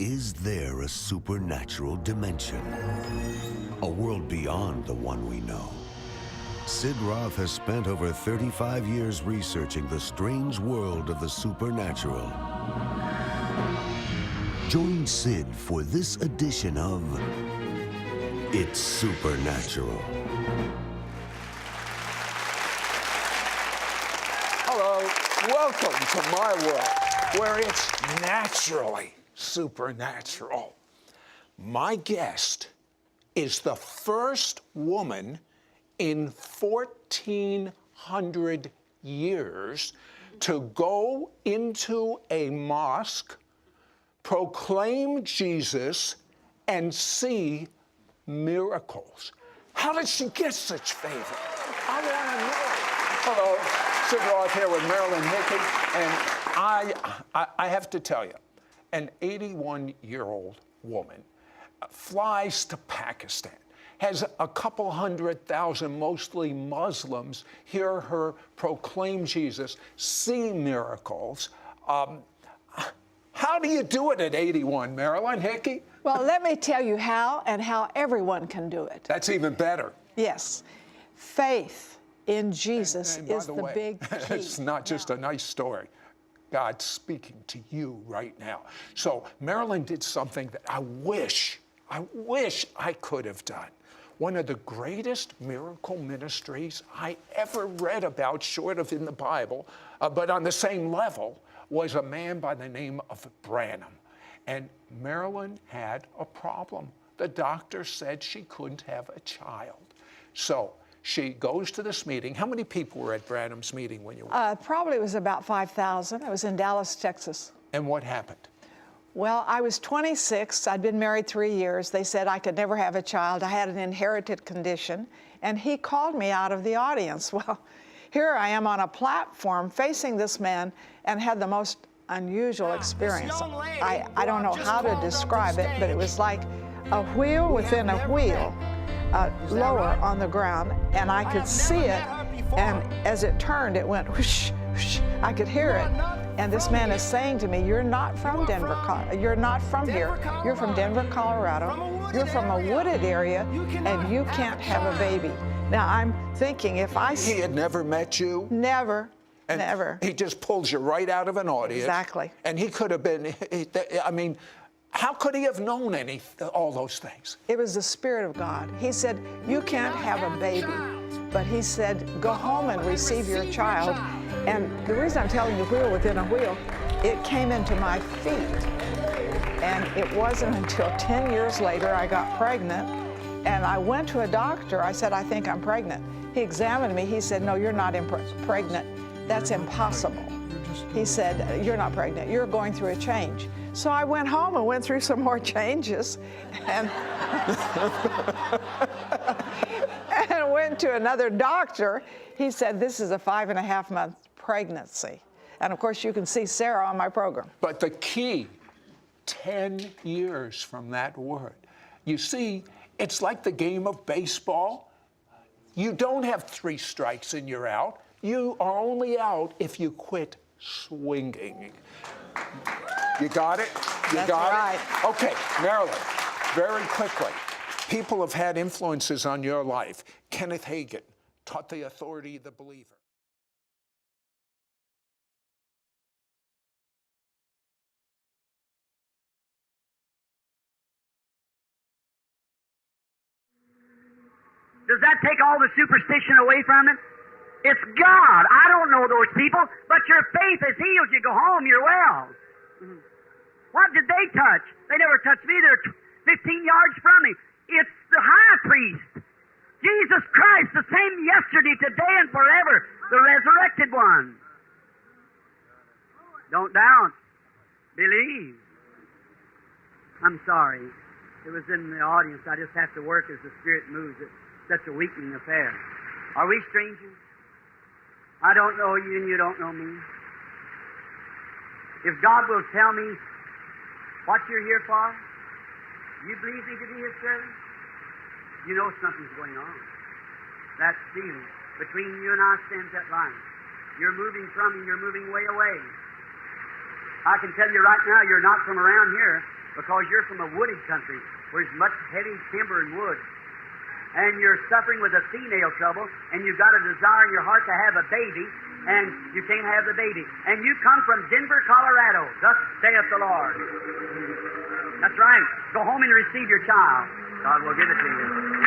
Is there a supernatural dimension? A world beyond the one we know? Sid Roth has spent over 35 years researching the strange world of the supernatural. Join Sid for this edition of It's Supernatural. Hello, welcome to my world, where it's naturally supernatural. My guest is the first woman in 1,400 years to go into a mosque, proclaim Jesus, and see miracles. How did she get such favor? I want to know. Hello, Sid Roth here with Marrion and I have to tell you, an 81-year-old woman flies to Pakistan, has a couple 100,000, mostly Muslims, hear her proclaim Jesus, see miracles. How do you do it at 81, Marilyn Hickey? Well, let me tell you how and how everyone can do it. That's even better. Yes. Faith in Jesus and is the big key. It's not just a nice story. God's speaking to you right now. So Marilyn did something that I wish I could have done. One of the greatest miracle ministries I ever read about, short of in the Bible, but on the same level, was a man by the name of Branham. And Marilyn had a problem. The doctor said she couldn't have a child. So she goes to this meeting. How many people were at Branham's meeting when you went? Probably it was about 5,000. I was in Dallas, Texas. And what happened? Well, I was 26. I'd been married 3 years. They said I could never have a child. I had an inherited condition. And he called me out of the audience. Well, here I am on a platform facing this man and had the most unusual experience. I don't know how to describe it, but it was like a wheel within a wheel, lower on the ground, and I could see it, and as it turned, it went whoosh, whoosh. I could hear it. And this man is saying to me, you're not from Denver, you're not from here. You're from Denver, Colorado. You're from a wooded area, and you can't have a baby. Now, I'm thinking if I... He had never met you? Never, and never. He just pulls you right out of an audience. Exactly. And he could have been, I mean, how could he have known all those things? It was the Spirit of God. He said, you can't have a baby. But he said, go home and receive your child. And the reason I'm telling you wheel within a wheel, it came into my feet. And it wasn't until 10 years later I got pregnant. And I went to a doctor. I said, I think I'm pregnant. He examined me. He said, no, you're not pregnant. That's impossible. He said, you're not pregnant. You're going through a change. So I went home and went through some more changes and, and went to another doctor. He said, this is a 5.5-month pregnancy. And of course, you can see Sarah on my program. But the key, 10 years from that word. You see, it's like the game of baseball. You don't have 3 strikes and you're out. You are only out if you quit swinging. You got it? You That's got right. it? Okay, Marilyn, very quickly. People have had influences on your life. Kenneth Hagin taught the authority of the believer. Does that take all the superstition away from it? It's God. I don't know those people, but your faith has healed you. Go home, you're well. What did they touch? They never touched me. They're 15 yards from me. It's the high priest, Jesus Christ, the same yesterday, today, and forever, the resurrected one. Don't doubt. Believe. I'm sorry. It was in the audience. I just have to work as the Spirit moves. It's such a weakening affair. Are we strangers? I don't know you and you don't know me. If God will tell me what you're here for, you believe me to be His servant, you know something's going on. That feeling. Between you and I stands that line. You're moving from me, you're moving way away. I can tell you right now, you're not from around here. because you're from a wooded country where there's much heavy timber and wood. And you're suffering with a female trouble, and you've got a desire in your heart to have a baby, and you can't have the baby. And you come from Denver, Colorado. Thus saith the Lord. That's right. Go home and receive your child. God will give it to you.